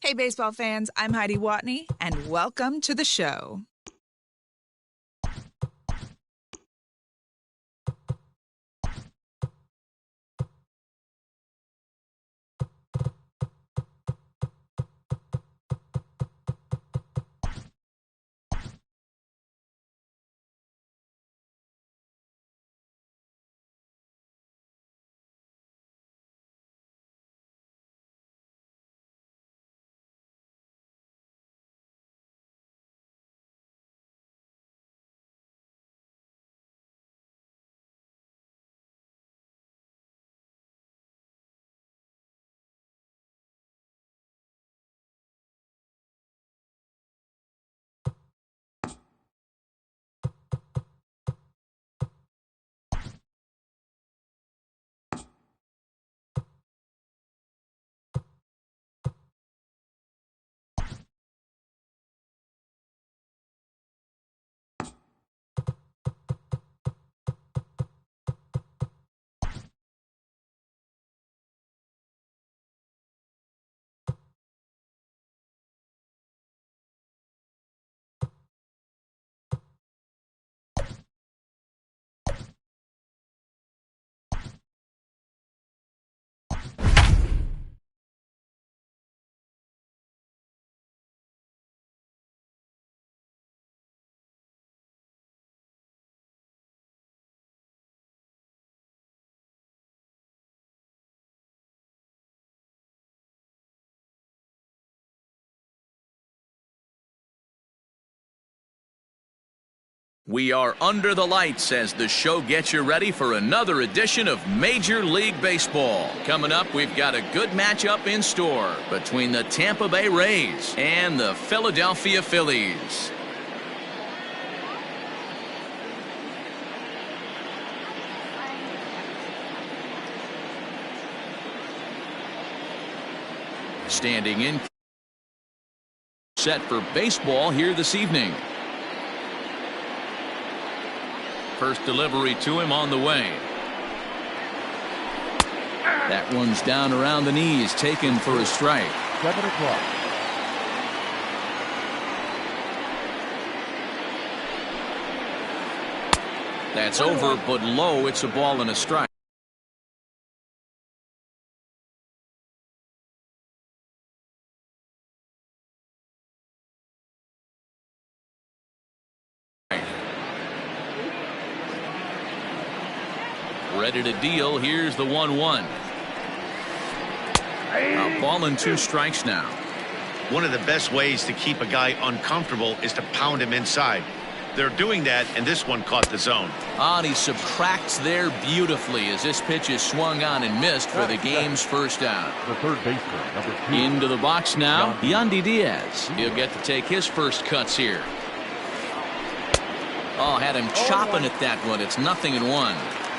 Hey, baseball fans, I'm Heidi Watney, and welcome to the show. We are under the lights as the show gets you ready for another edition of Major League Baseball. Coming up, we've got a good matchup in store between the Tampa Bay Rays and the Philadelphia Phillies. Standing in, set for baseball here this evening. First delivery to him on the way. That one's down around the knees, taken for a strike. 7 o'clock. That's over, but low. It's a ball and a strike. Ready to deal. Here's the 1-1. A ball and 2 strikes now. One of the best ways to keep a guy uncomfortable is to pound him inside. They're doing that, and this one caught the zone. And he subtracts there beautifully as this pitch is swung on and missed for the game's first down. The third baseman, number 2. Into the box now, Yandy Diaz. He'll get to take his first cuts here. Oh, had him chopping at that one. It's 0-1.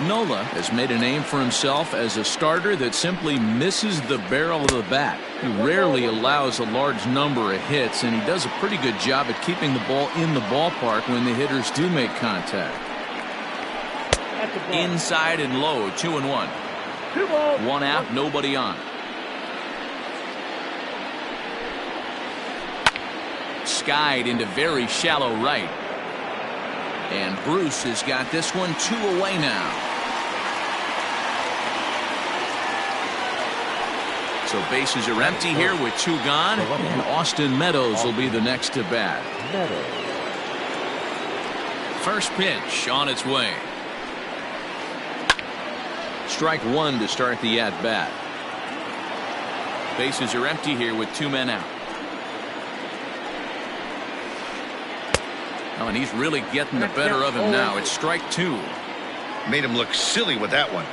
Nola has made a name for himself as a starter that simply misses the barrel of the bat. He rarely allows a large number of hits, and he does a pretty good job at keeping the ball in the ballpark when the hitters do make contact. Inside and low, 2-1. 1 out, nobody on. Skied into very shallow right. And Bruce has got this one 2 away now. So bases are empty here with 2 gone. And Austin Meadows will be the next to bat. First pitch on its way. Strike 1 to start the at-bat. Bases are empty here with 2 men out. Oh, and he's really getting the better of him now. It's strike 2. Made him look silly with that one.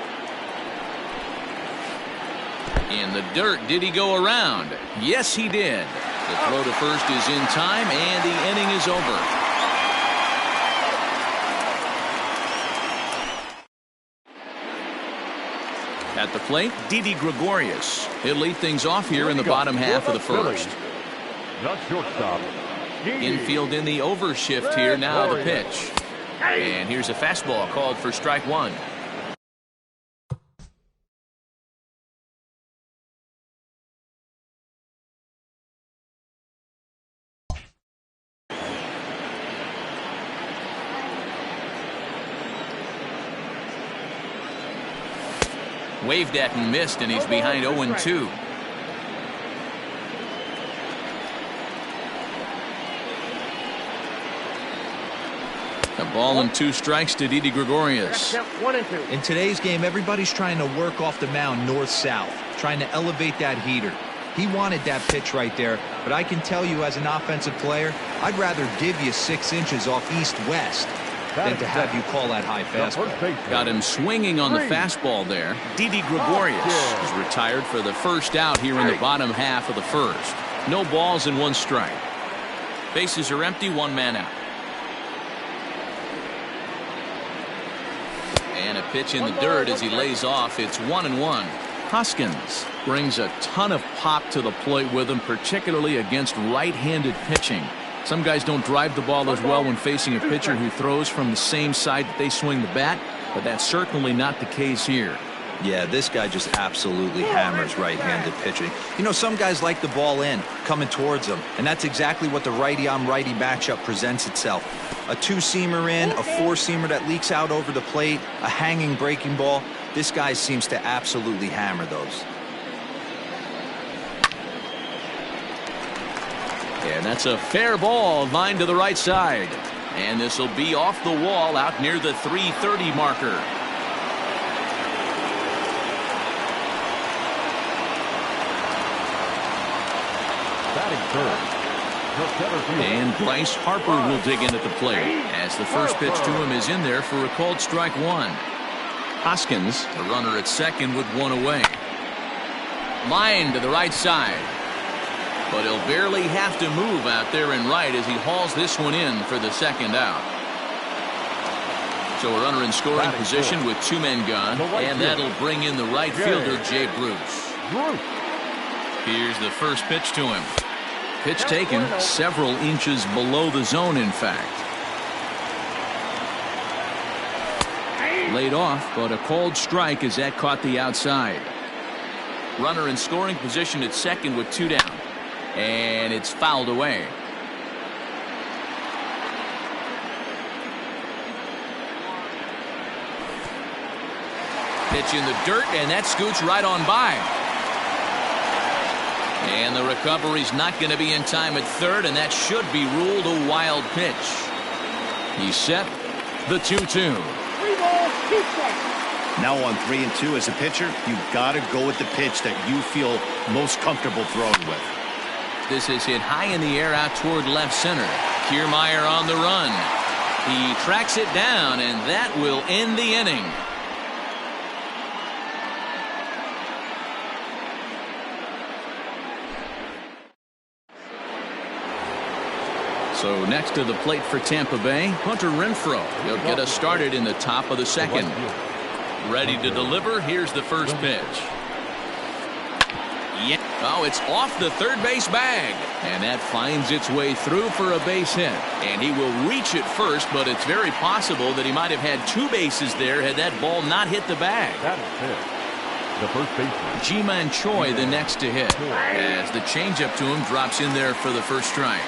In the dirt, did he go around? Yes, he did. The throw to first is in time, and the inning is over. At the plate, Didi Gregorius. He'll lead things off here in the bottom half of the first. Not shortstop. Infield in the overshift here now, the pitch. And here's a fastball called for strike 1. Waved at and missed, and he's behind 0-2. A ball and 2 strikes to Didi Gregorius. In today's game, everybody's trying to work off the mound north-south, trying to elevate that heater. He wanted that pitch right there, but I can tell you as an offensive player, I'd rather give you 6 inches off east-west than to have you call that high fastball. Got him swinging on the fastball there. Didi Gregorius is retired for the first out here in the bottom half of the first. No balls and 1 strike. Bases are empty, 1 man out. And a pitch in the dirt as he lays off. It's 1-1. Hoskins brings a ton of pop to the plate with him, particularly against right-handed pitching. Some guys don't drive the ball as well when facing a pitcher who throws from the same side that they swing the bat, but that's certainly not the case here. Yeah, this guy just absolutely hammers right-handed pitching. You know, some guys like the ball in, coming towards them, and that's exactly what the righty-on-righty matchup presents itself. A 2-seamer in, a 4-seamer that leaks out over the plate, a hanging breaking ball. This guy seems to absolutely hammer those. And that's a fair ball, line to the right side. And this will be off the wall out near the 330 marker. And Bryce Harper will dig in at the plate as the first pitch to him is in there for a called strike 1. Hoskins, the runner at second with 1 away. Line to the right side. But he'll barely have to move out there in right as he hauls this one in for the second out. So a runner in scoring position with 2 men gone, and that'll bring in the right fielder, Jay Bruce. Here's the first pitch to him. Pitch taken several inches below the zone, in fact. Laid off, but a called strike as that caught the outside. Runner in scoring position at second with 2 down. And it's fouled away. Pitch in the dirt, and that scoots right on by. And the recovery's not going to be in time at third, and that should be ruled a wild pitch. He's set. The 2-2. Now on 3 and 2 as a pitcher, you've got to go with the pitch that you feel most comfortable throwing with. This is hit high in the air out toward left center. Kiermaier on the run. He tracks it down, and that will end the inning. So next to the plate for Tampa Bay, Hunter Renfroe. He'll get us started in the top of the second. Ready to deliver. Here's the first pitch. Yeah. Oh, it's off the third base bag. And that finds its way through for a base hit. And he will reach it first, but it's very possible that he might have had 2 bases there had that ball not hit the bag. That is it. The first baseman. Ji-Man Choi the next to hit. As the changeup to him drops in there for the first strike.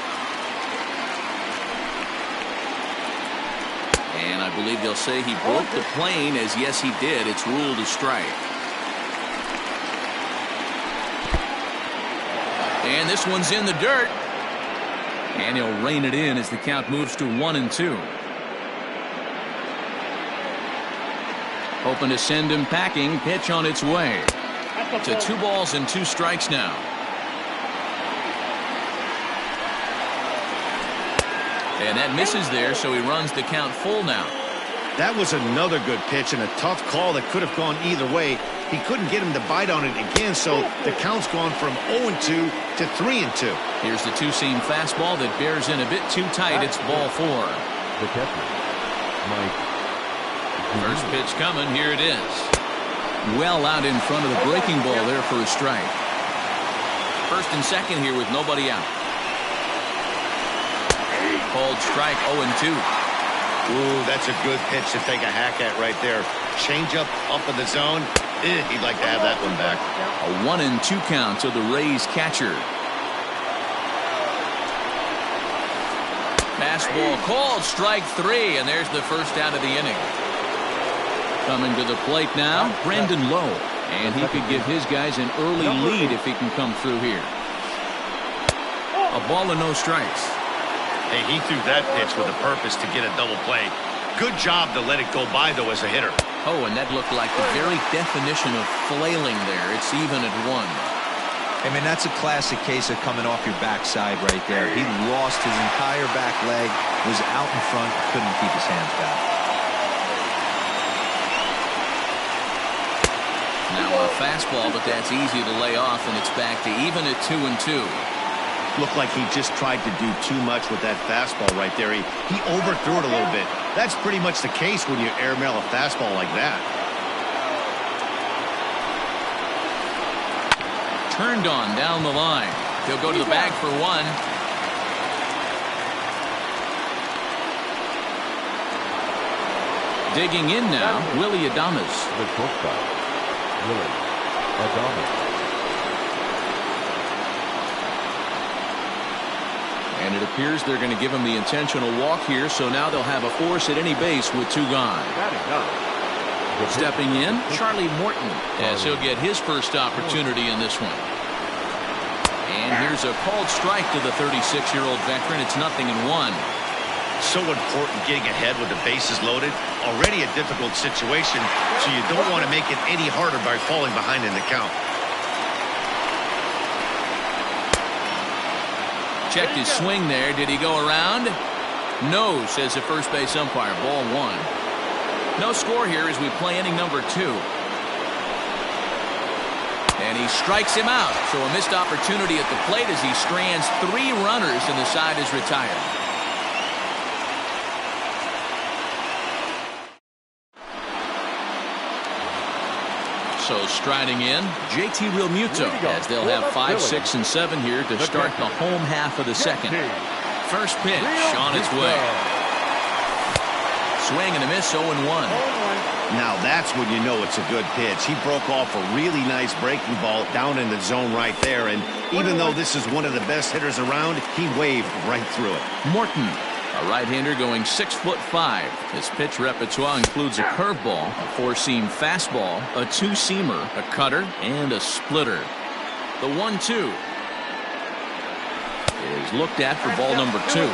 And I believe they'll say he broke the plane, as yes he did. It's ruled a strike. And this one's in the dirt. And he'll rein it in as the count moves to 1-2. Hoping to send him packing. Pitch on its way. To 2 balls and 2 strikes now. And that misses there, so he runs the count full now. That was another good pitch and a tough call that could have gone either way. He couldn't get him to bite on it again, so the count's gone from 0-2 to 3-2. Here's the 2-seam fastball that bears in a bit too tight. It's ball 4. The catcher, Mike. First pitch coming. Here it is. Well out in front of the breaking ball there for a strike. First and second here with nobody out. Called strike 0-2. Ooh, that's a good pitch to take a hack at right there. Change up in the zone. He'd like to have that one back. A 1-2 count to the Rays catcher. Fastball called strike 3, and there's the first out of the inning. Coming to the plate now, Brandon Lowe. And he could give his guys an early lead if he can come through here. A ball and no strikes. Hey, he threw that pitch with a purpose to get a double play. Good job to let it go by, though, as a hitter. Oh, and that looked like the very definition of flailing there. It's even at 1. I mean, that's a classic case of coming off your backside right there. He lost his entire back leg, was out in front, couldn't keep his hands back. Now a fastball, but that's easy to lay off, and it's back to even at 2-2. Looked like he just tried to do too much with that fastball right there. He overthrew it a little bit. That's pretty much the case when you airmail a fastball like that. Turned on down the line. He'll go to the bag for 1. Digging in now, Willie Adames. The shortstop, Willie Adames. And it appears they're going to give him the intentional walk here, so now they'll have a force at any base with 2 gone. Stepping in, Charlie Morton, as he'll get his first opportunity in this one. And here's a called strike to the 36-year-old veteran. It's 0-1. So important getting ahead with the bases loaded. Already a difficult situation, so you don't want to make it any harder by falling behind in the count. Checked his swing there. Did he go around? No, says the first base umpire. Ball 1. No score here as we play inning number 2. And he strikes him out. So a missed opportunity at the plate as he strands 3 runners and the side is retired. So striding in, JT Realmuto, as they'll have 5, 6, and 7 here to start the home half of the second. First pitch on its way. Swing and a miss, 0-1. Now that's when you know it's a good pitch. He broke off a really nice breaking ball down in the zone right there, and even though this is one of the best hitters around, he waved right through it. Morton, a right-hander going 6'5". His pitch repertoire includes a curveball, a 4-seam fastball, a 2-seamer, a cutter, and a splitter. The 1-2 is looked at for ball number 2.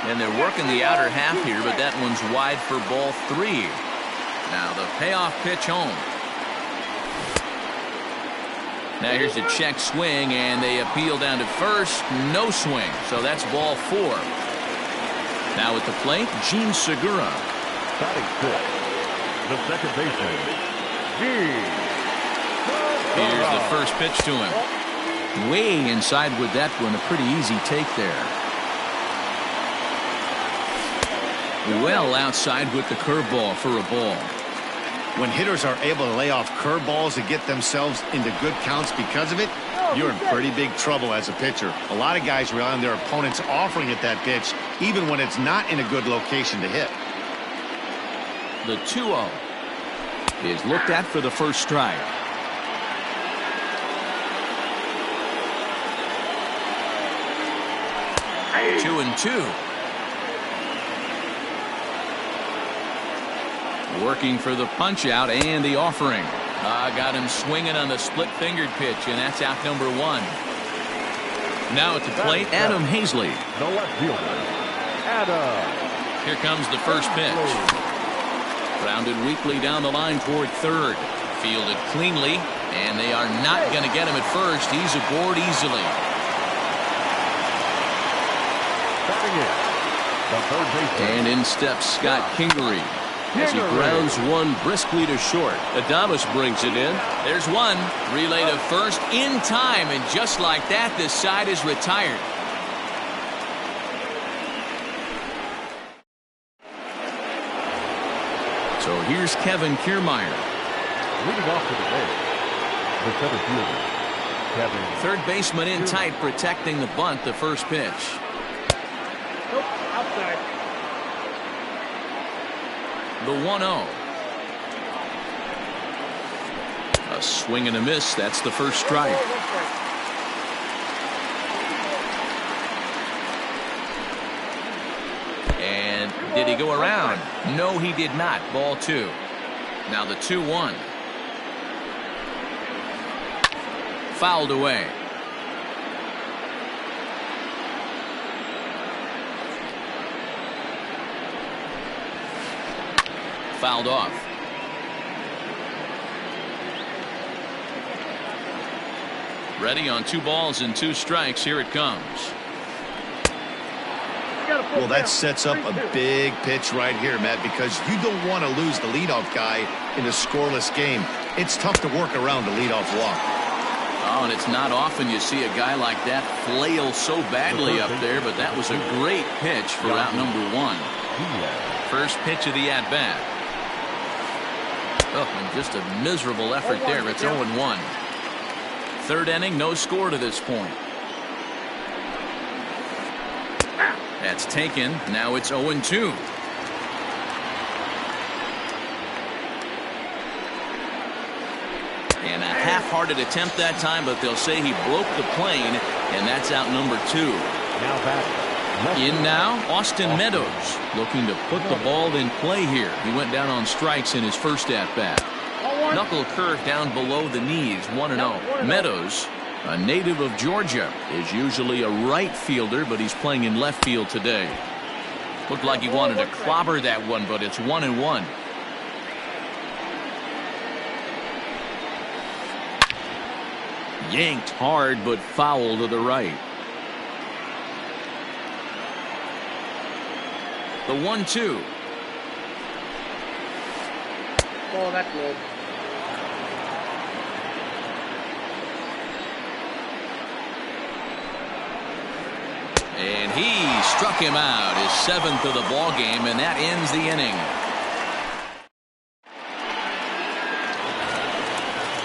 And they're working the outer half here, but that one's wide for ball 3. Now the payoff pitch home. Now here's a check swing, and they appeal down to first. No swing, so that's ball 4. Now at the plate, Gene Segura. Batting fifth, the second baseman, Gene. Here's the first pitch to him. Way inside with that one, a pretty easy take there. Well outside with the curveball for a ball. When hitters are able to lay off curveballs and get themselves into good counts because of it, you're in pretty big trouble as a pitcher. A lot of guys rely on their opponents offering it that pitch, even when it's not in a good location to hit. The 2-0 is looked at for the first strike. Hey. 2-2. Working for the punch out and the offering. Got him swinging on the split-fingered pitch, and that's out number 1. Now at the plate, Adam Hazley. The left fielder, Adam. Here comes the first pitch. Grounded weakly down the line toward third. Fielded cleanly, and they are not going to get him at first. He's aboard easily. Batting in, the third baseman. And in steps Scott Kingery as he grounds one briskly to short. Adames brings it in. There's one. Relay to first in time, and just like that, this side is retired. So here's Kevin Kiermaier. Leading off to the base, the center fielder, Kevin. Third baseman in tight, protecting the bunt, the first pitch. Nope, outside. The 1-0. A swing and a miss. That's the first strike. Did he go around? No, he did not. Ball 2. Now the 2-1. Fouled away. Fouled off. Ready on 2 balls and 2 strikes. Here it comes. Well, that sets up a big pitch right here, Matt, because you don't want to lose the leadoff guy in a scoreless game. It's tough to work around a leadoff walk. Oh, and it's not often you see a guy like that flail so badly up there, but that was a great pitch for out number 1. First pitch of the at-bat. Oh, and just a miserable effort there. It's 0-1. Third inning, no score to this point. That's taken. Now it's 0-2. And a half-hearted attempt that time, but they'll say he broke the plane, and that's out number 2. Now back. In now, Austin Meadows looking to put the ball in play here. He went down on strikes in his first at-bat. Knuckle curve down below the knees, 1-0. Meadows, a native of Georgia, is usually a right fielder, but he's playing in left field today. Looked like he wanted to clobber that one, but it's 1-1. Yanked hard, but foul to the right. The 1-2. Oh, that's low. And he struck him out, his 7th of the ball game, and that ends the inning.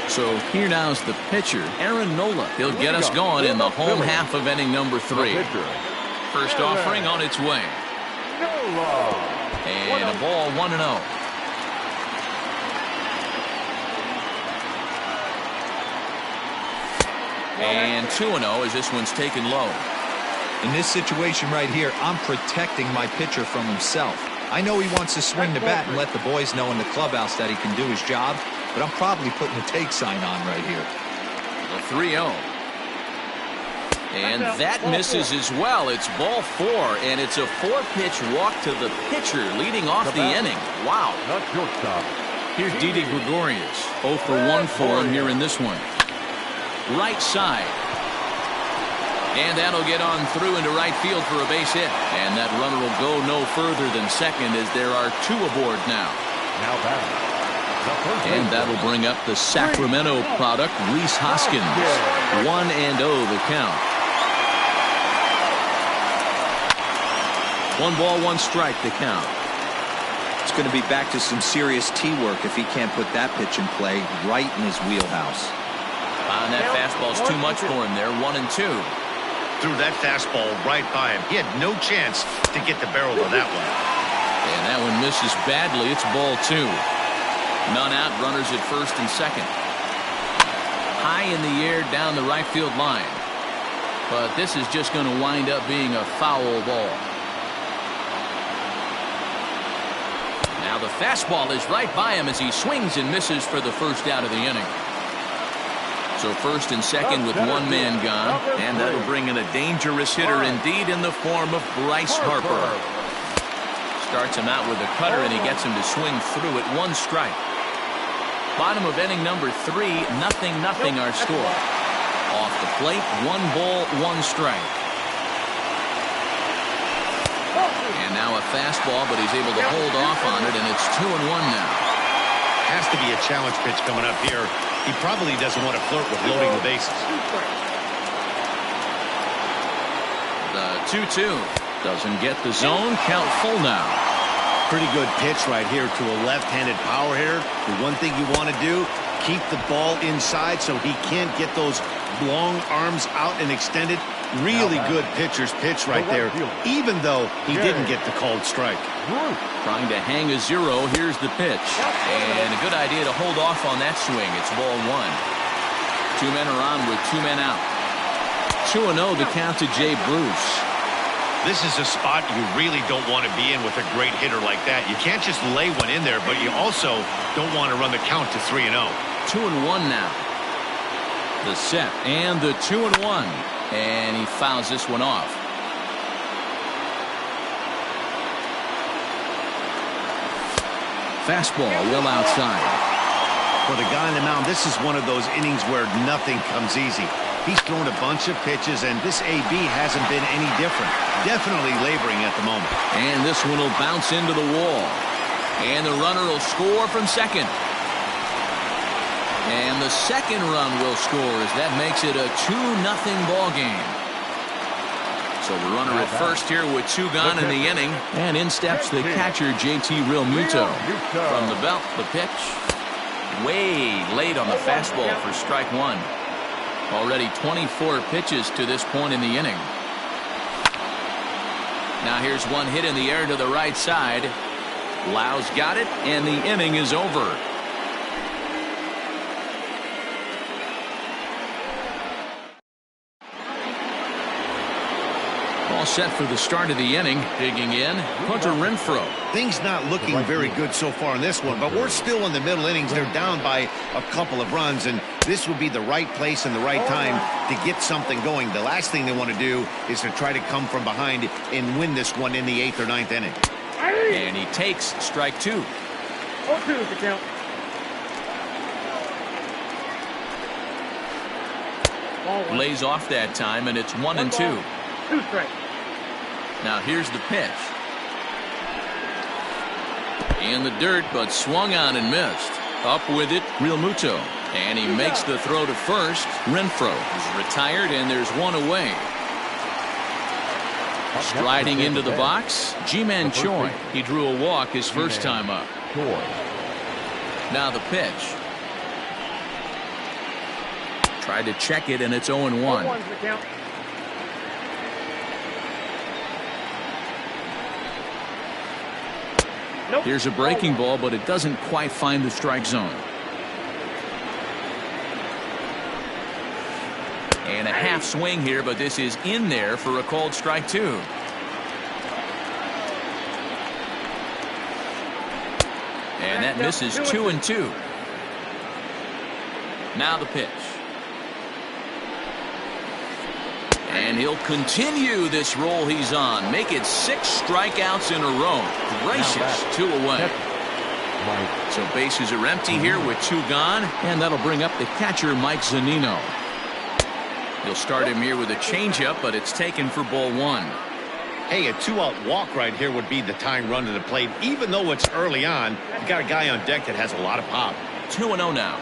So here now's the pitcher, Aaron Nola. He'll get us going in the home half of inning number 3. First offering on its way. And a ball 1-0. And 2-0 as this one's taken low. In this situation right here, I'm protecting my pitcher from himself. I know he wants to swing the bat and let the boys know in the clubhouse that he can do his job, but I'm probably putting a take sign on right here. The 3-0. And that misses as well. It's ball 4, and it's a 4-pitch walk to the pitcher leading off the inning. Wow. Not shortstop. Here's Didi Gregorius. 0 for 1 for him here in this one. Right side. And that'll get on through into right field for a base hit. And that runner will go no further than second as there are 2 aboard now. Now back. And that'll bring up the Sacramento product, Rhys Hoskins. 1-0 the count. 1 ball, 1 strike the count. It's going to be back to some serious tee work if he can't put that pitch in play right in his wheelhouse. And that fastball's too much for him there. 1-2. Threw that fastball right by him. He had no chance to get the barrel of that one. And that one misses badly. It's ball 2. None out, runners at first and second. High in the air down the right field line. But this is just going to wind up being a foul ball. Now the fastball is right by him as he swings and misses for the first out of the inning. So first and second with 1 man gone, and that'll bring in a dangerous hitter indeed in the form of Bryce Harper. Starts him out with a cutter, and he gets him to swing through at 1 strike. Bottom of inning number 3, 0-0 our score. Off the plate, 1 ball, 1 strike. And now a fastball, but he's able to hold off on it, and it's 2-1 now. Has to be a challenge pitch coming up here. He probably doesn't want to flirt with loading the bases. The 2-2 doesn't get the zone. Count full now. Pretty good pitch right here to a left-handed power hitter. The one thing you want to do, keep the ball inside so he can't get those long arms out and extended. Really good pitcher's pitch right there, even though he didn't get the called strike. Trying to hang a 0. Here's the pitch. And a good idea to hold off on that swing. It's ball 1. 2 men are on with 2 men out. 2-0 the count to Jay Bruce. This is a spot you really don't want to be in with a great hitter like that. You can't just lay one in there, but you also don't want to run the count to 3-0. 2-1 now. The set and the 2-1. And he fouls this one off. Fastball well outside. For the guy on the mound, this is one of those innings where nothing comes easy. He's thrown a bunch of pitches, and this AB hasn't been any different. Definitely laboring at the moment. And this one will bounce into the wall. And the runner will score from second. And the second run will score as that makes it a 2-0 ball game. So the runner at first here with 2 gone in the inning. And in steps the catcher, JT Realmuto. From the belt, the pitch. Way late on the fastball for strike 1. Already 24 pitches to this point in the inning. Now here's one hit in the air to the right side. Lau's got it, and the inning is over. All set for the start of the inning. Digging in, Hunter Renfroe. Things not looking very good so far in this one, but we're still in the middle innings. They're down by a couple of runs, and this would be the right place and the right time to get something going. The last thing they want to do is to try to come from behind and win this one in the 8th or 9th inning. And he takes strike 2. 0-2 is the count. Lays off that time, and it's 1-2. 2 strikes. Now here's the pitch. In the dirt, but swung on and missed. Up with it, Realmuto. And he makes the throw to first. Renfroe is retired, and there's one away. Striding into the box, Ji-Man Choi. He drew a walk his first time up. Now the pitch. Tried to check it, and it's 0-1. 1-1 is the count. Nope. Here's a breaking ball, but it doesn't quite find the strike zone. And a half swing here, but this is in there for a called strike 2. And that misses 2-2. Now the pitch. And he'll continue this roll he's on. Make it 6 strikeouts in a row. Gracious, 2 away. So bases are empty here with 2 gone. And that'll bring up the catcher, Mike Zunino. He'll start him here with a changeup, but it's taken for ball 1. Hey, a 2-out walk right here would be the tying run to the plate. Even though it's early on, you got a guy on deck that has a lot of pop. 2-0 now.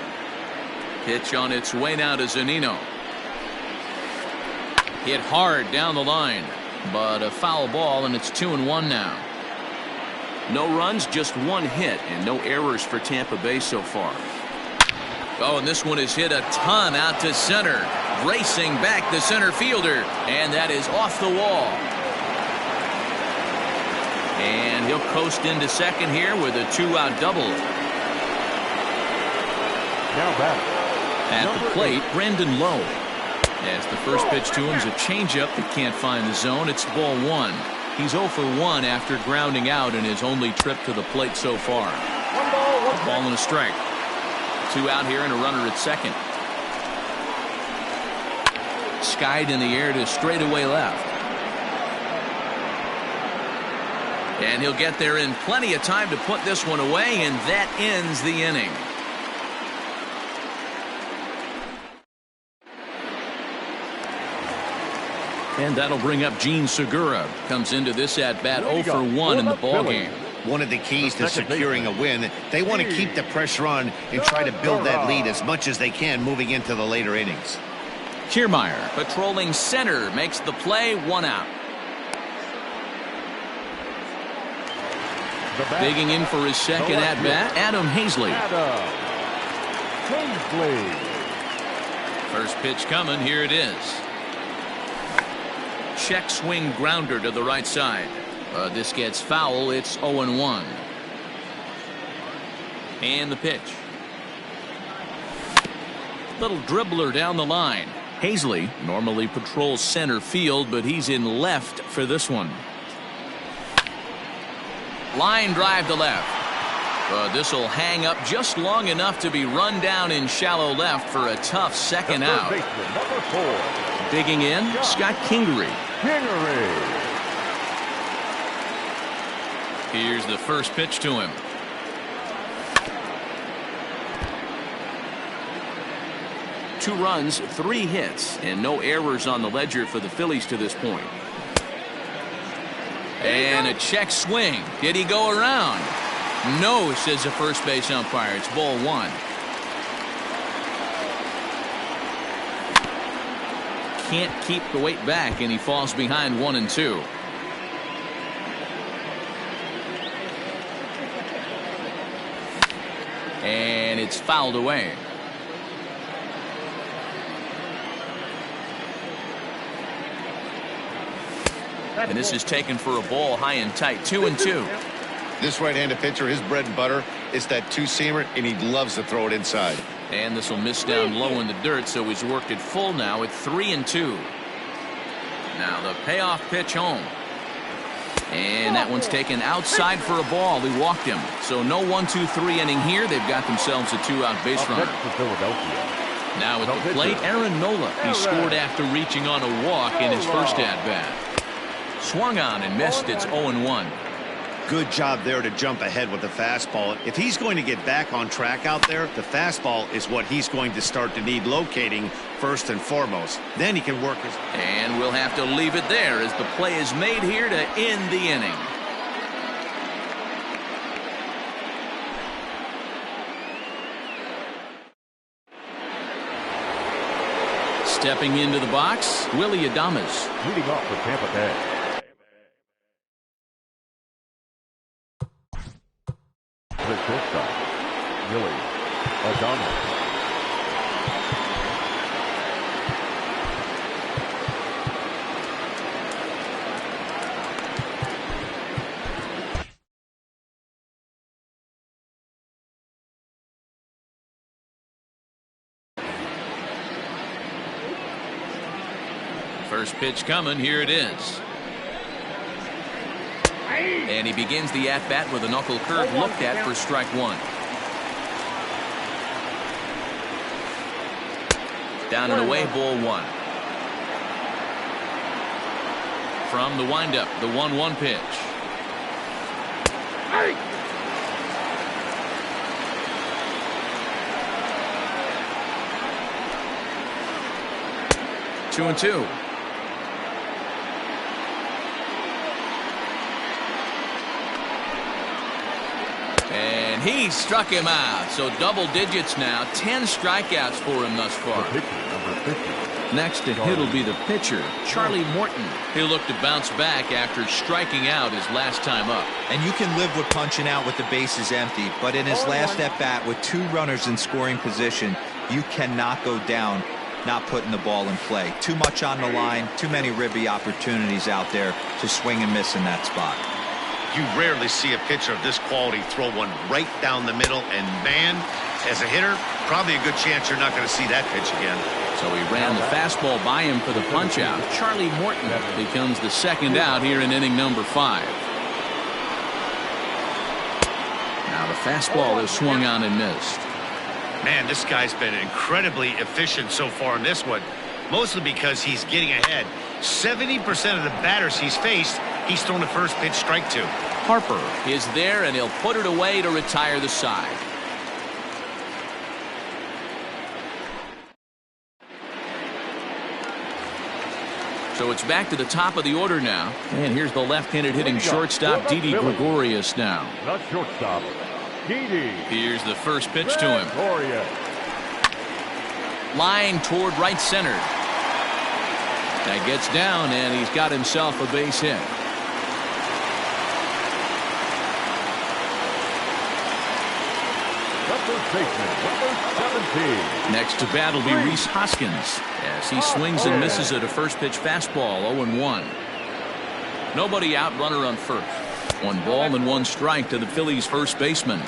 Pitch on its way now to Zunino. Hit hard down the line, but a foul ball, and it's 2-1 now. No runs, just 1 hit, and no errors for Tampa Bay so far. Oh, and this one is hit a ton out to center. Racing back the center fielder, and that is off the wall. And he'll coast into second here with a 2-out double. Now back. At the plate, Brandon Lowe. As the first pitch to him is a changeup that can't find the zone. It's ball 1. He's 0 for 1 after grounding out in his only trip to the plate so far. 1 ball and a strike. 2 out here and a runner at second. Skied in the air to straightaway left. And he'll get there in plenty of time to put this one away, and that ends the inning. And that'll bring up Gene Segura. Comes into this at-bat 0 for 1 in the ballgame. One of the keys to securing a win, they want to keep the pressure on and try to build that lead as much as they can moving into the later innings. Kiermaier patrolling center makes the play, 1 out. Digging in for his second at-bat, Adam Hazley. First pitch coming, here it is. Check swing grounder to the right side. This gets foul. It's 0-1. And the pitch. Little dribbler down the line. Hazley normally patrols center field, but he's in left for this one. Line drive to left. This will hang up just long enough to be run down in shallow left for a tough second out. Number 4. Digging in, Scott Kingery. Here's the first pitch to him. Two runs, 3 hits, and no errors on the ledger for the Phillies to this point. And a check swing. Did he go around? No, says the first base umpire. It's ball 1. Can't keep the weight back, and he falls behind 1 and 2. And it's fouled away. And this is taken for a ball high and tight. 2 and 2. This right-handed pitcher, his bread and butter is that two-seamer, and he loves to throw it inside. And this will miss down low in the dirt, so he's worked it full now at 3 and 2. Now the payoff pitch home. And that one's taken outside for a ball. He walked him. So no 1-2-3 inning here. They've got themselves a 2-out base runner. Now at the plate, Aaron Nola. He scored after reaching on a walk in his first at-bat. Swung on and missed. It's 0-1. Good job there to jump ahead with the fastball. If he's going to get back on track out there, the fastball is what he's going to start to need locating first and foremost. Then he can work his... And we'll have to leave it there as the play is made here to end the inning. Stepping into the box, Willie Adames. Leading off for Tampa Bay. The shortstop, Willie Adames. First pitch coming. Here it is. And he begins the at-bat with a knuckle curve looked at for strike 1. Down and away, ball 1. From the windup, the 1-1 pitch. Two and 2. And he struck him out. So double digits now. 10 strikeouts for him thus far. Next to hit will be the pitcher, Charlie Morton. He'll look to bounce back after striking out his last time up. And you can live with punching out with the bases empty, but in his last at-bat with 2 runners in scoring position, you cannot go down not putting the ball in play. Too much on the line, too many ribby opportunities out there to swing and miss in that spot. You rarely see a pitcher of this quality throw one right down the middle, and man, as a hitter, probably a good chance you're not going to see that pitch again. So he ran the fastball by him for the punch out. Charlie Morton becomes the second out here in inning number 5. Now the fastball is swung on and missed. Man, this guy's been incredibly efficient so far in this one, mostly because he's getting ahead. 70% of the batters he's faced, he's thrown the first pitch strike to. Harper is there, and he'll put it away to retire the side. So it's back to the top of the order now. And here's the left-handed hitting shortstop, Didi Gregorius now. Not shortstop. Didi. Here's the first pitch to him. Line toward right center. That gets down, and he's got himself a base hit. Number 17. Next to bat will be Rhys Hoskins as he swings and misses at a first pitch fastball. 0-1. Nobody out, runner on first. 1 ball and 1 strike to the Phillies first baseman.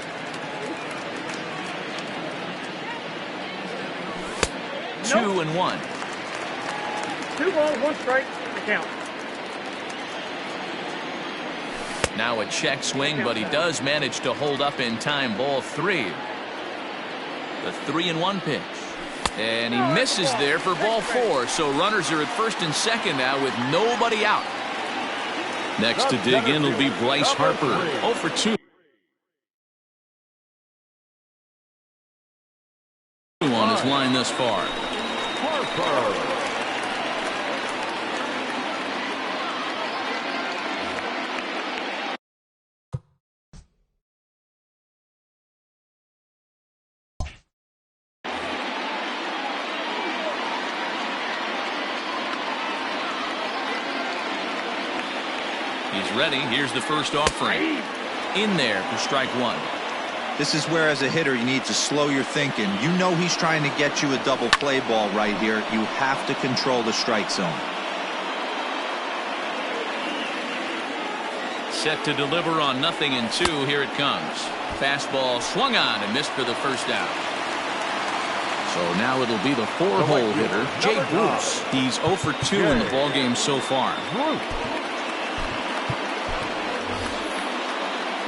Nope. 2-1. 2 balls, 1 strike, the count. Now a check swing, but he does manage to hold up in time. Ball 3. The 3-1 pitch. And he misses there for ball 4. So runners are at first and second now with nobody out. Next to dig in will be Bryce Harper. 0 for 2 on his line thus far. Harper. He's ready. Here's the first offering. In there for strike 1. This is where, as a hitter, you need to slow your thinking. You know he's trying to get you a double play ball right here. You have to control the strike zone. Set to deliver on 0-2. Here it comes. Fastball swung on and missed for the first out. So now it'll be the 4-hole hitter, Jay Bruce. He's 0 for 2 in the ballgame so far.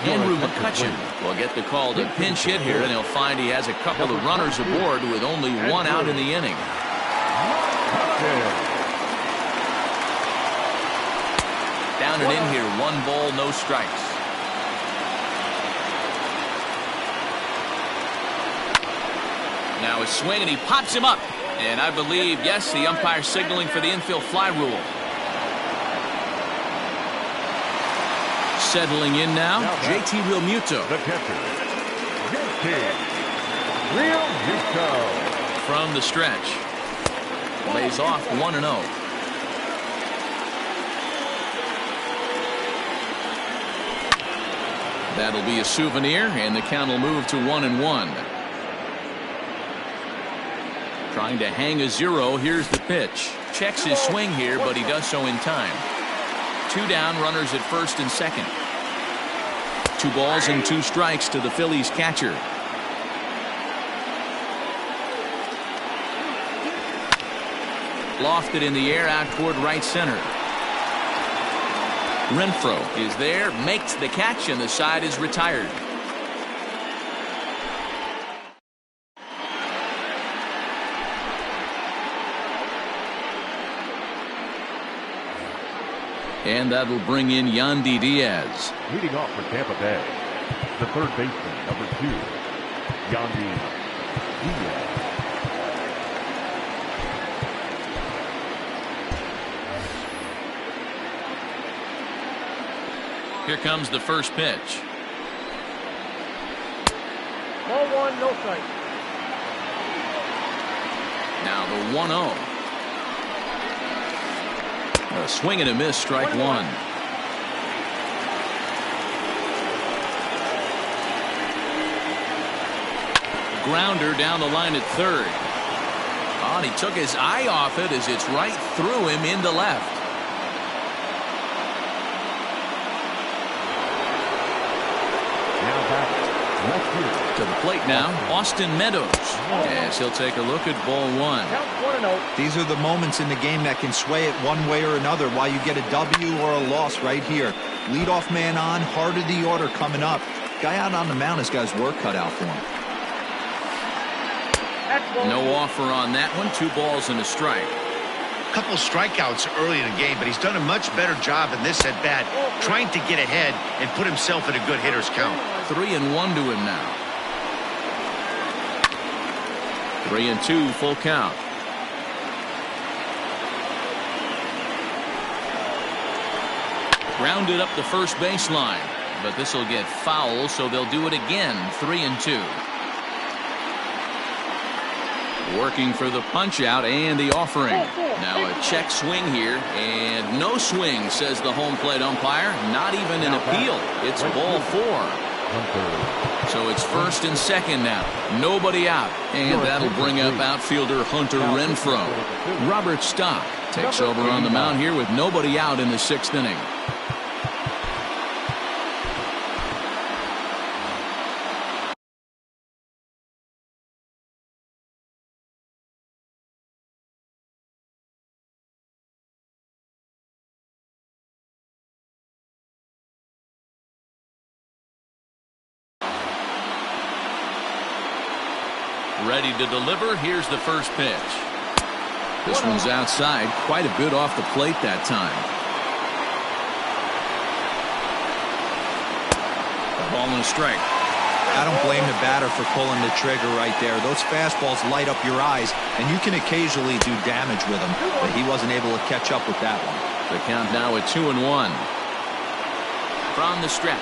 Andrew McCutcheon will get the call to pinch hit here, and he'll find he has a couple of runners aboard with only 1 out in the inning. Down and in here, 1 ball, no strikes. Now a swing, and he pops him up. And I believe, yes, the umpire signaling for the infield fly rule. Settling in now, JT Realmuto. The catcher, JT Realmuto. From the stretch. Lays off 1-0. That'll be a souvenir, and the count will move to 1-1. Trying to hang a 0. Here's the pitch. Checks his swing here, but he does so in time. 2 down, runners at first and second. 2 balls and 2 strikes to the Phillies catcher. Lofted in the air out toward right center. Renfroe is there, makes the catch, and the side is retired. And that will bring in Yandy Diaz. Leading off for Tampa Bay, the third baseman, number 2, Yandy Diaz. Here comes the first pitch. Ball 1, no strike. Now the 1-0. A swing and a miss, strike 1. Grounder down the line at third. Oh, and he took his eye off it as it's right through him into left. Now back, left field. To the plate now, Austin Meadows. As he'll take a look at ball 1. Count 1-0. These are the moments in the game that can sway it one way or another, while you get a W or a loss right here. Leadoff man on, heart of the order coming up. Guy out on the mound has got his work cut out for him. No offer on that one. 2 balls and a strike. Couple strikeouts early in the game, but he's done a much better job in this at bat, trying to get ahead and put himself in a good hitter's count. 3-1 to him now. 3-2, full count. Grounded up the first baseline, but this will get foul, so they'll do it again. 3-2. Working for the punch out and the offering. Now a check swing here, and no swing, says the home plate umpire. Not even an appeal. It's ball 4. So it's first and second now. Nobody out. And that'll bring up outfielder Hunter Renfroe. Robert Stock takes over on the mound here with nobody out in the 6th inning. Ready to deliver. Here's the first pitch. This one's outside, quite a bit off the plate that time. A ball and a strike. I don't blame the batter for pulling the trigger right there. Those fastballs light up your eyes, and you can occasionally do damage with them, but he wasn't able to catch up with that one. The count now at 2-1. From the stretch.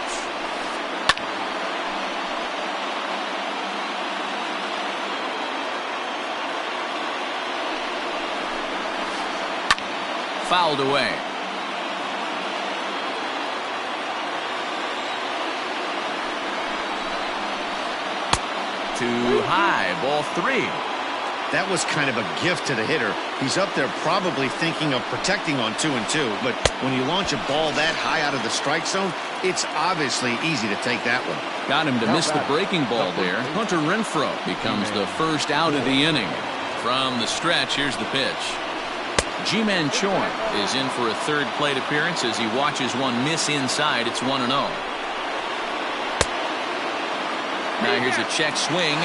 Fouled away. Too high, ball 3. That was kind of a gift to the hitter. He's up there probably thinking of protecting on 2-2, but when you launch a ball that high out of the strike zone, it's obviously easy to take that one. Got him to miss the breaking ball there. Hunter Renfroe becomes the first out of the inning. From the stretch, here's the pitch. G-Man Chorn is in for a third plate appearance as he watches one miss inside. It's 1-0. Now here's a check swing.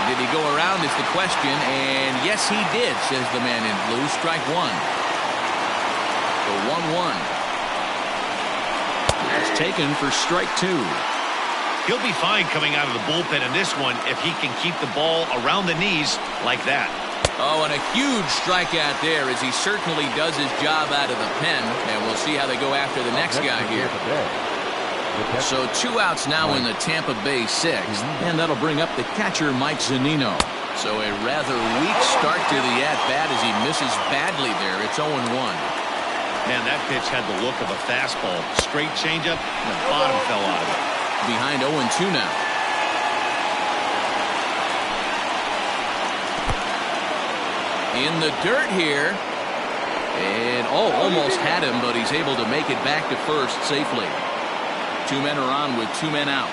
Did he go around is the question, and yes he did, says the man in blue. Strike one. The 1-1. That's taken for strike 2. He'll be fine coming out of the bullpen in this one if he can keep the ball around the knees like that. Oh, and a huge strikeout there as he certainly does his job out of the pen, and we'll see how they go after the next guy here. So 2 outs now in the Tampa Bay 6th, and that'll bring up the catcher Mike Zunino. So a rather weak start to the at-bat as he misses badly there. It's 0-1. Man, that pitch had the look of a fastball. Straight changeup, and the bottom fell out of it. Behind 0-2 now. In the dirt here. And, almost had him, but he's able to make it back to first safely. 2 men are on with 2 men out.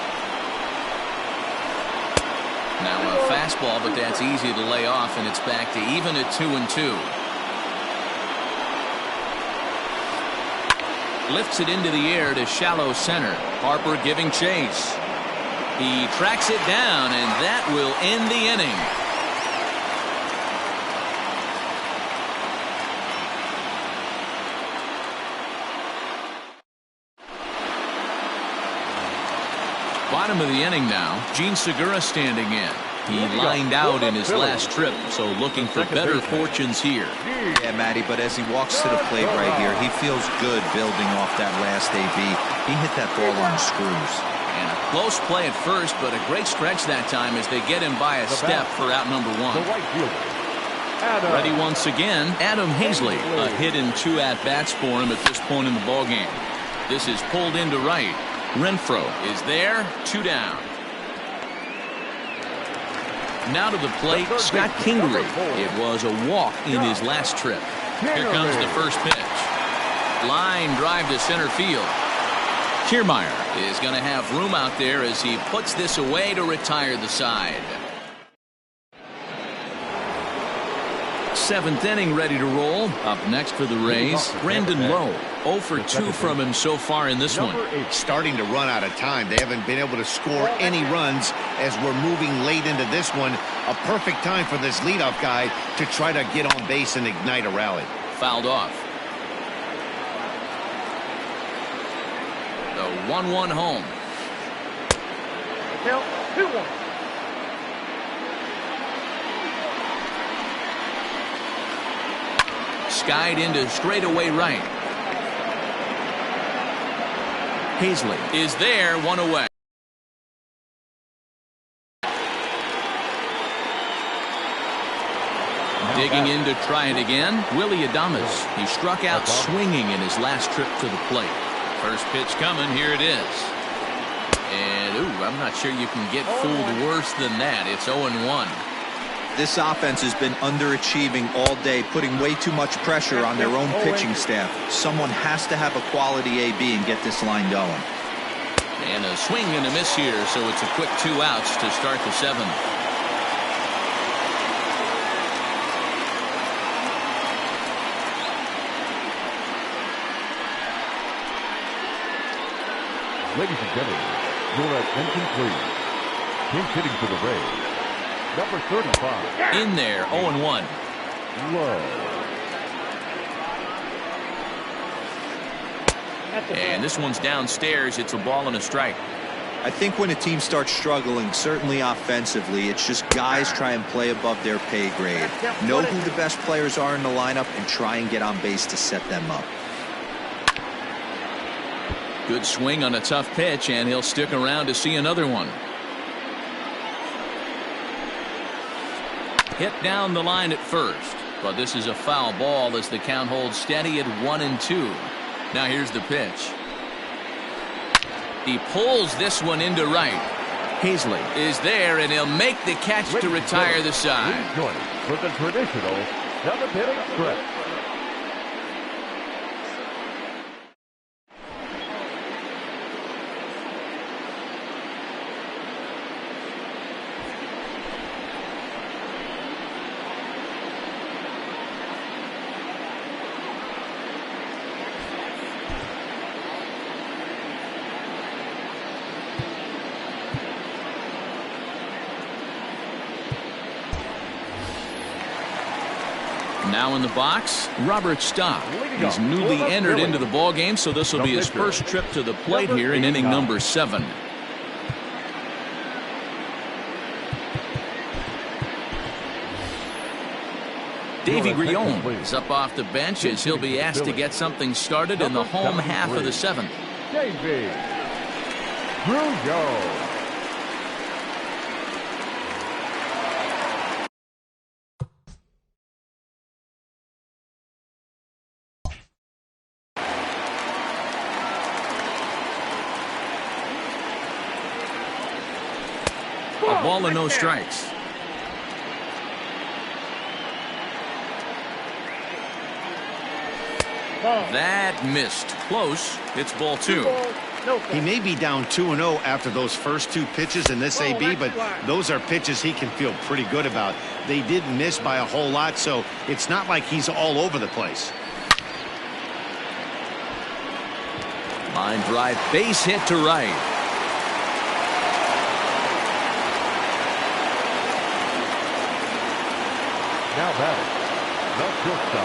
Now a fastball, but that's easy to lay off, and it's back to even at 2-2. Lifts it into the air to shallow center. Harper giving chase. He tracks it down, and that will end the inning. Bottom of the inning now. Gene Segura standing in. He lined out in his last trip, so looking for better fortunes here. Yeah, Matty, but as he walks to the plate right here, he feels good building off that last AB. He hit that ball on the screws. And a close play at first, but a great stretch that time as they get him by a step for out number 1. Ready once again, Adam Hazley. A hit in 2 at-bats for him at this point in the ballgame. This is pulled into right. Renfroe is there, 2 down. Now to the plate, Scott Kingery. It was a walk in his last trip. Here comes the first pitch. Line drive to center field. Kiermaier is going to have room out there as he puts this away to retire the side. 7th inning ready to roll. Up next for the Rays, Brandon Lowe. 0 for 2 from him so far in this one. Starting to run out of time. They haven't been able to score any runs as we're moving late into this one. A perfect time for this leadoff guy to try to get on base and ignite a rally. Fouled off. The 1-1 home. Count 2-1. Skied into straightaway right. Hazley is there, 1 away. Digging in to try it again, Willie Adames. He struck out swinging in his last trip to the plate. First pitch coming, here it is. And, I'm not sure you can get fooled worse than that. It's 0-1. This offense has been underachieving all day, putting way too much pressure on their own pitching staff. Someone has to have a quality AB and get this line going. And a swing and a miss here, so it's a quick 2 outs to start the 7th. Ladies and gentlemen, your attention please. Pinch hitting for the Rays, Number 35. In there, 0-1. Low. And this one's downstairs. It's a ball and a strike. I think when a team starts struggling, certainly offensively, it's just guys try and play above their pay grade. Know who the best players are in the lineup and try and get on base to set them up. Good swing on a tough pitch, and he'll stick around to see another one. Hit down the line at first, but this is a foul ball as the count holds steady at 1-2. Now here's the pitch. He pulls this one into right. Hazley is there, and he'll make the catch to retire the side. He's joining for the traditional 7th-inning stretch. Now in the box, Robert Stock. He's newly entered into the ball game, so this will be his first trip to the plate here in inning number 7. Davey Grion is up off the bench as he'll be asked to get something started in the home half of the 7th. Davey Grion. A ball and no strikes. That missed. Close. It's ball 2. He may be down 2-0 after those first 2 pitches in this AB, but those are pitches he can feel pretty good about. They did miss by a whole lot, so it's not like he's all over the place. Line drive, base hit to right. Now batting.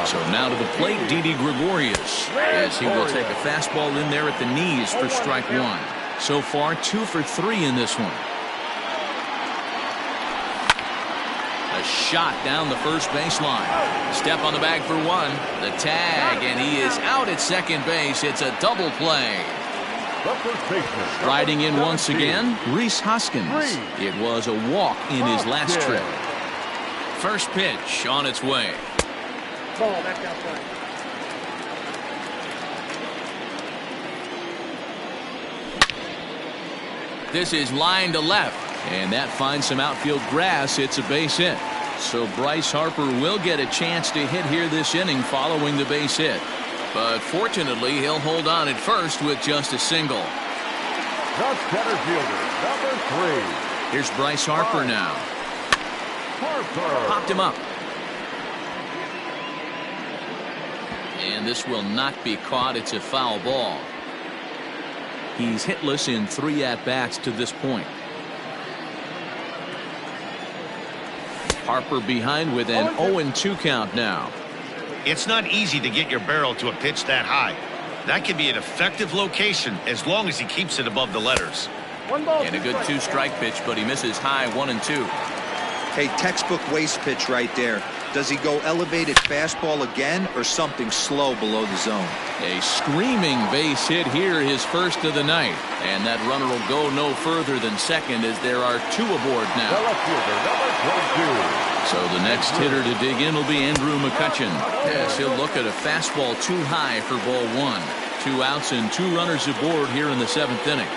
So now to the plate, Didi Gregorius, as he will take a fastball in there at the knees for strike 1. So far, 2 for 3 in this one. A shot down the first baseline. Step on the bag for 1. The tag, and he is out at second base. It's a double play. Riding in once again, Rhys Hoskins. It was a walk in his last trip. First pitch on its way. Ball back outside. This is line to left, and that finds some outfield grass. It's a base hit. So Bryce Harper will get a chance to hit here this inning following the base hit. But fortunately, he'll hold on at first with just a single. The center fielder, number 3. Here's Bryce Harper now. Harper. Popped him up. And this will not be caught. It's a foul ball. He's hitless in 3 at-bats to this point. Harper behind with an 0-2 count now. It's not easy to get your barrel to a pitch that high. That can be an effective location as long as he keeps it above the letters. And a good 2-strike pitch, but he misses high 1-2. Hey, textbook waste pitch right there. Does he go elevated fastball again or something slow below the zone? A screaming base hit here, his first of the night. And that runner will go no further than second as there are 2 aboard now. So the next hitter to dig in will be Andrew McCutchen, as he'll look at a fastball too high for ball 1. 2 outs and 2 runners aboard here in the 7th inning.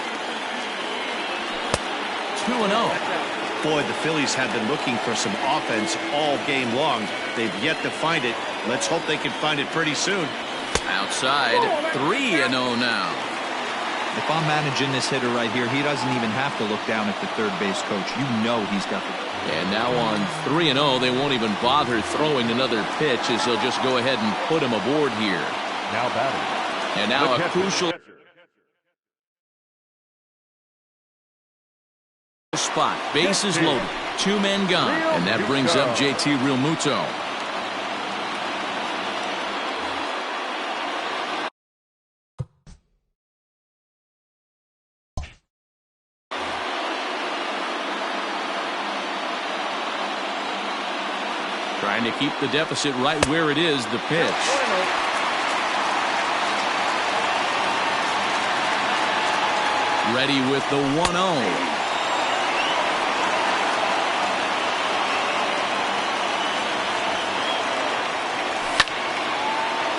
2-0. Boy, the Phillies have been looking for some offense all game long. They've yet to find it. Let's hope they can find it pretty soon. Outside, 3-0 now. If I'm managing this hitter right here, he doesn't even have to look down at the third base coach. You know he's got the... And now on 3-0, they won't even bother throwing another pitch as they'll just go ahead and put him aboard here. Now batting. And now a crucial spot. Bases loaded. 2 men gone, and that brings up JT Realmuto. Trying to keep the deficit right where it is, the pitch. Ready with the 1-0.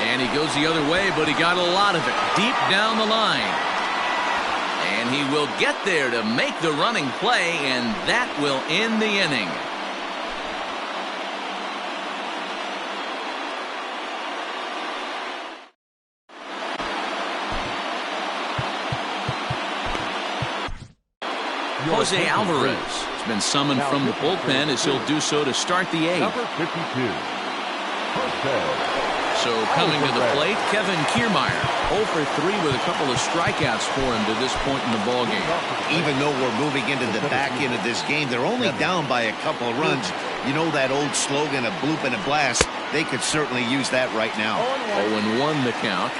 And he goes the other way, but he got a lot of it deep down the line. And he will get there to make the running play, and that will end the inning. Jose Alvarez has been summoned from the bullpen as he'll do so to start the 8th. Number 52, Jose. So coming to the plate, Kevin Kiermaier, 0 for 3 with a couple of strikeouts for him to this point in the ballgame. Even though we're moving into the back end of this game, they're only down by a couple of runs. You know that old slogan, a bloop and a blast? They could certainly use that right now. 0-1 the count.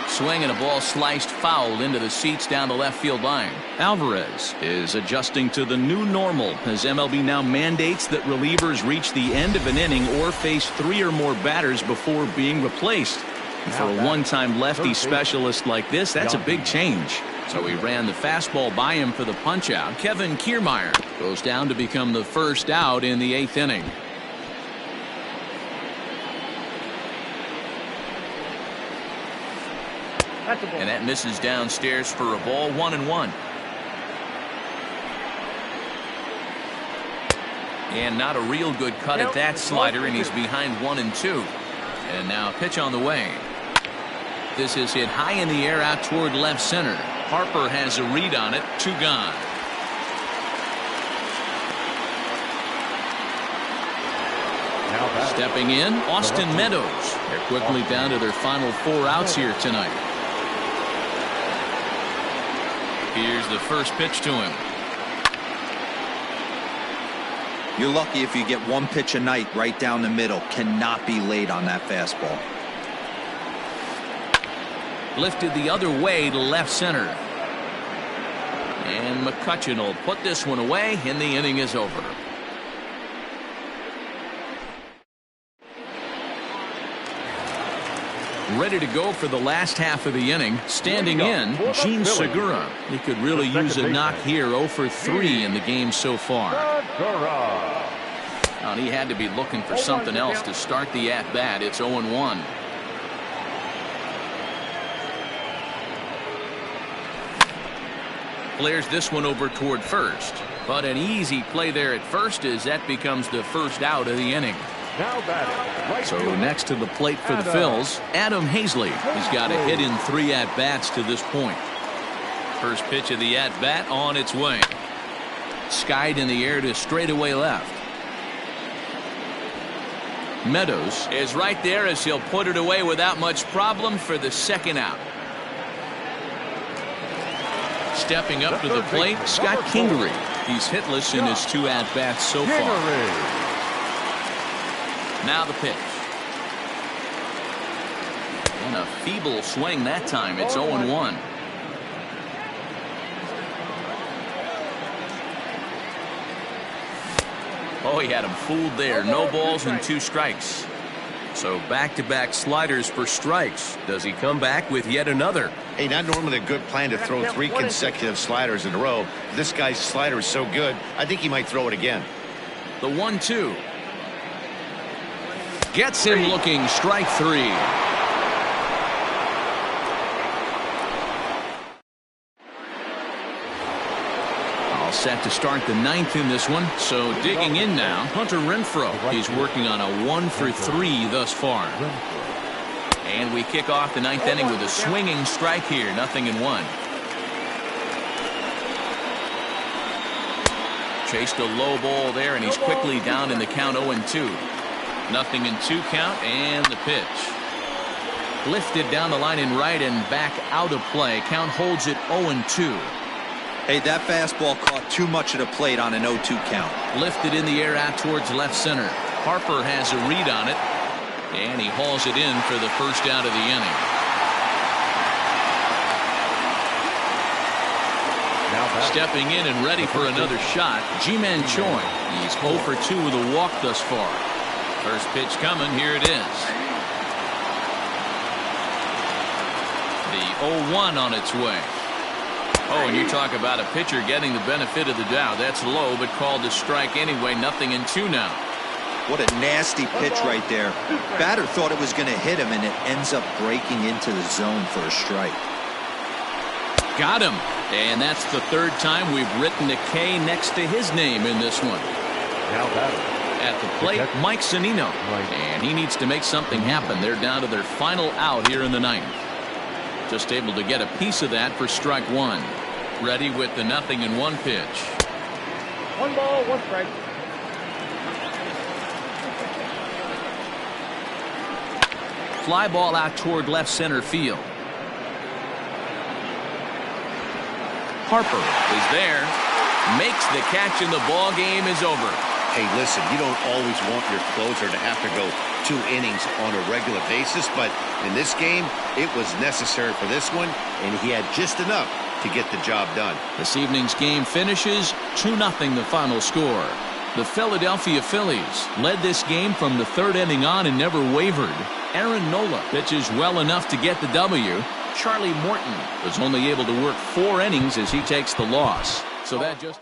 Swing and a ball sliced foul into the seats down the left field line. Alvarez is adjusting to the new normal as MLB now mandates that relievers reach the end of an inning or face 3 or more batters before being replaced. And for a one-time lefty specialist like this, that's a big change. So he ran the fastball by him for the punch-out. Kevin Kiermaier goes down to become the first out in the 8th inning. And that misses downstairs for a ball. 1-1. And not a real good cut at that slider, and he's behind 1-2. And now a pitch on the way. This is hit high in the air out toward left center. Harper has a read on it. 2 gone. Stepping in, Austin Meadows. They're quickly down to their final 4 outs here tonight. Here's the first pitch to him. You're lucky if you get 1 pitch a night right down the middle. Cannot be late on that fastball. Lifted the other way to left center. And McCutchen will put this one away, and the inning is over. Ready to go for the last half of the inning. Standing in, Gene Segura. He could really use a knock here. 0 for 3 in the game so far. And he had to be looking for something else to start the at-bat. It's 0-1. Flares this one over toward first. But an easy play there at first as that becomes the first out of the inning. So next to the plate for the Phils, Adam Hazley. He's got a hit in 3 at-bats to this point. First pitch of the at-bat on its way. Skied in the air to straightaway left. Meadows is right there as he'll put it away without much problem for the 2nd out. Stepping up to the plate, Scott Kingery. He's hitless in his 2 at-bats so far. Now the pitch. And a feeble swing that time. It's 0-1. Oh, he had him fooled there. No balls and 2 strikes. So back-to-back sliders for strikes. Does he come back with yet another? Hey, not normally a good plan to throw 3 consecutive sliders in a row. This guy's slider is so good, I think he might throw it again. The 1-2. Gets him looking. Strike 3. All set to start the 9th in this one. So digging in now, Hunter Renfroe. He's working on a 1 for 3 thus far. And we kick off the 9th inning with a swinging strike here. 0-1. Chased a low ball there, and he's quickly down in the count. 0-2. 0-2 count, and the pitch. Lifted down the line in right and back out of play. Count holds it 0-2. Hey, that fastball caught too much of the plate on an 0-2 count. Lifted in the air out towards left center. Harper has a read on it, and he hauls it in for the first out of the inning. Stepping in and ready for another shot, Ji-Man Choi. He's 0 for 2 with a walk thus far. First pitch coming, here it is. The 0-1 on its way. Oh, and you talk about a pitcher getting the benefit of the doubt. That's low, but called a strike anyway. 0-2 now. What a nasty pitch right there. Batter thought it was going to hit him, and it ends up breaking into the zone for a strike. Got him. And that's the third time we've written a K next to his name in this one. Now batter. At the plate, Mike Zunino. And he needs to make something happen. They're down to their final out here in the ninth. Just able to get a piece of that for strike one. Ready with the 0-1 pitch. 1 ball, 1 strike. Fly ball out toward left center field. Harper is there, makes the catch, and the ball game is over. Hey, listen, you don't always want your closer to have to go 2 innings on a regular basis, but in this game, it was necessary for this one, and he had just enough to get the job done. This evening's game finishes 2-0 the final score. The Philadelphia Phillies led this game from the 3rd inning on and never wavered. Aaron Nola pitches well enough to get the W. Charlie Morton was only able to work 4 innings as he takes the loss. So that just